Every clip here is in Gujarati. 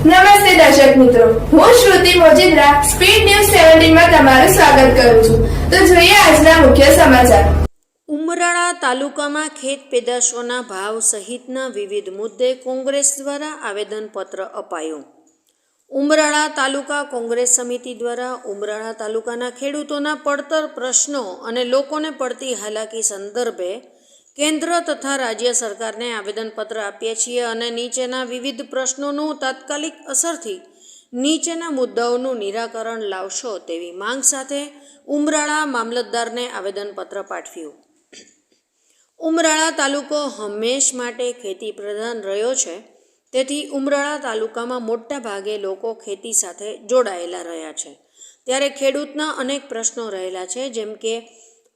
નમસ્તે દર્શક મિત્રો, હું શ્રુતિ મોજીદ્રા સ્પીડ ન્યૂઝ 17 માં તમારું સ્વાગત કરું છું. તો જોઈએ આજના મુખ્ય સમાચાર. ઉમરાળા તાલુકામાં ખેત પેદાશોના ભાવ સહિતના વિવિધ મુદ્દે કોંગ્રેસ દ્વારા આવેદનપત્ર અપાયું. ઉમરાળા તાલુકા કોંગ્રેસ સમિતિ દ્વારા ઉમરાળા તાલુકાના ખેડૂતોના પડતર પ્રશ્નો અને લોકોને પડતી હાલાકી સંદર્ભે કેન્દ્ર તથા રાજ્ય સરકારને આવેદનપત્ર આપીએ છીએ અને નીચેના વિવિધ પ્રશ્નોનું તાત્કાલિક અસરથી નીચેના મુદ્દાઓનું નિરાકરણ લાવશો તેવી માંગ સાથે ઉમરાળા મામલતદારને આવેદનપત્ર પાઠવ્યું. ઉમરાળા તાલુકો હંમેશ માટે ખેતી પ્રધાન રહ્યો છે, તેથી ઉમરાળા તાલુકામાં મોટા ભાગે લોકો ખેતી સાથે જોડાયેલા રહ્યા છે. ત્યારે ખેડૂતના અનેક પ્રશ્નો રહેલા છે, જેમ કે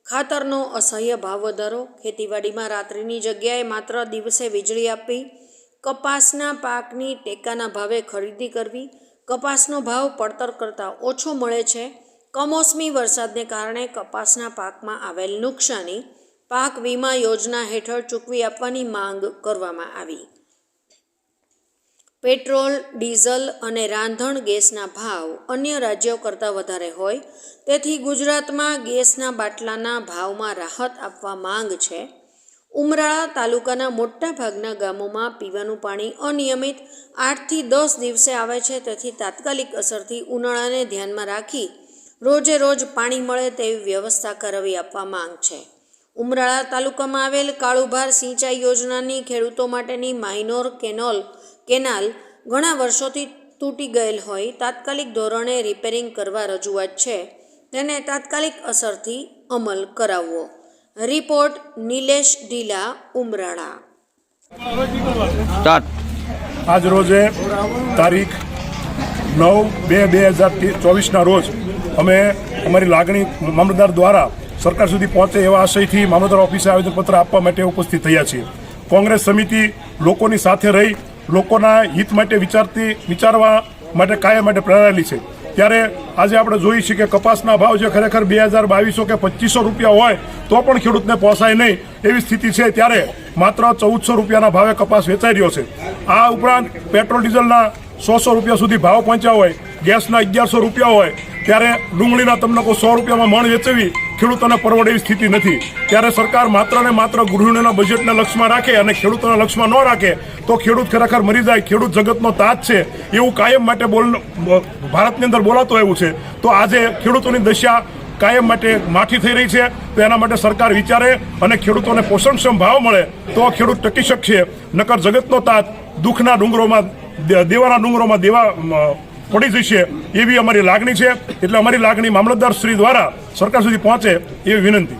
ખાતરનો અસહ્ય ભાવ વધારો, ખેતીવાડીમાં રાત્રિની જગ્યાએ માત્ર દિવસે વીજળી આપવી, કપાસના પાકની ટેકાના ભાવે ખરીદી કરવી, કપાસનો ભાવ પડતર કરતાં ઓછો મળે છે, કમોસમી વરસાદને કારણે કપાસના પાકમાં આવેલ નુકસાની પાક વીમા યોજના હેઠળ ચૂકવી આપવાની માંગ કરવામાં આવી. પેટ્રોલ, ડીઝલ અને રાંધણ ગેસના ભાવ અન્ય રાજ્યો કરતાં વધારે હોય, તેથી ગુજરાતમાં ગેસના બાટલાના ભાવમાં રાહત આપવા માંગ છે. ઉમરાળા તાલુકાના મોટા ભાગના ગામોમાં પીવાનું પાણી અનિયમિત 8 થી 10 દિવસે આવે છે, તેથી તાત્કાલિક અસરથી ઉનાળાને ધ્યાનમાં રાખી રોજે રોજ પાણી મળે તેવી વ્યવસ્થા કરાવી આપવા માંગ છે. ઉમરાળા તાલુકામાં આવેલ કાળુભાર સિંચાઈ યોજનાની ખેડૂતો માટેની માઇનોર કેનાલ ઘણા વર્ષોથી તૂટી ગયેલ હોય, તાત્કાલિક ધોરણે રિપેરિંગ કરવા રજૂઆત છે, તેને તાત્કાલિક અસરથી અમલ કરાવવો. રિપોર્ટ નિલેશ ઢીલા, ઉમરાળા. આજ રોજે તારીખ 9/2/2024ના રોજ અમે અમારી લાગણી મામલતદાર દ્વારા સરકાર સુધી પહોંચે એવા આશયથી મામલતદાર ઓફિસે આવેદનપત્ર આપવા માટે ઉપસ્થિત થયા છીએ. કોંગ્રેસ સમિતિ લોકોની સાથે રહી લોકોના હિત માટે વિચારવા માટે કાયમ માટે પ્રેરાયેલી છે. ત્યારે આજે આપણે જોઈએ છીએ કે કપાસના ભાવ જે ખરેખર 2200 કે 2500 રૂપિયા હોય તો પણ ખેડૂતને પોસાય નહીં એવી સ્થિતિ છે. ત્યારે માત્ર 1400 રૂપિયાના ભાવે કપાસ વેચાઈ રહ્યો છે. આ ઉપરાંત પેટ્રોલ ડીઝલના 100 રૂપિયા સુધી ભાવ પહોંચ્યા હોય, ગેસના 1100 રૂપિયા હોય, ત્યારે ડુંગળીના તમને 100 રૂપિયામાં મણ વેચવી ખેડૂતોને પરવડે એવી સ્થિતિ નથી. ત્યારે સરકાર માત્ર ને માત્ર ગૃહિણીઓના બજેટને લક્ષ્યમાં રાખે અને ખેડૂતોના લક્ષ્યમાં ન રાખે તો ખેડૂત ખરેખર મરી જાય. ખેડૂત જગતનો તાજ છે એવું કાયમ માટે ભારતની અંદર બોલાતો એવું છે. તો આજે ખેડૂતોની દશા કાયમ માટે માઠી થઈ રહી છે. તો એના માટે સરકાર વિચારે અને ખેડૂતોને પોષણક્ષમ ભાવ મળે તો ખેડૂત ટકી શકશે. નકર જગતનો તાજ દુઃખના ડુંગરોમાં દેવાના ડુંગરોમાં દેવા પડી જશે એવી અમારી લાગણી છે. એટલે અમારી લાગણી મામલતદાર શ્રી દ્વારા સરકાર સુધી પહોંચે એવી વિનંતી.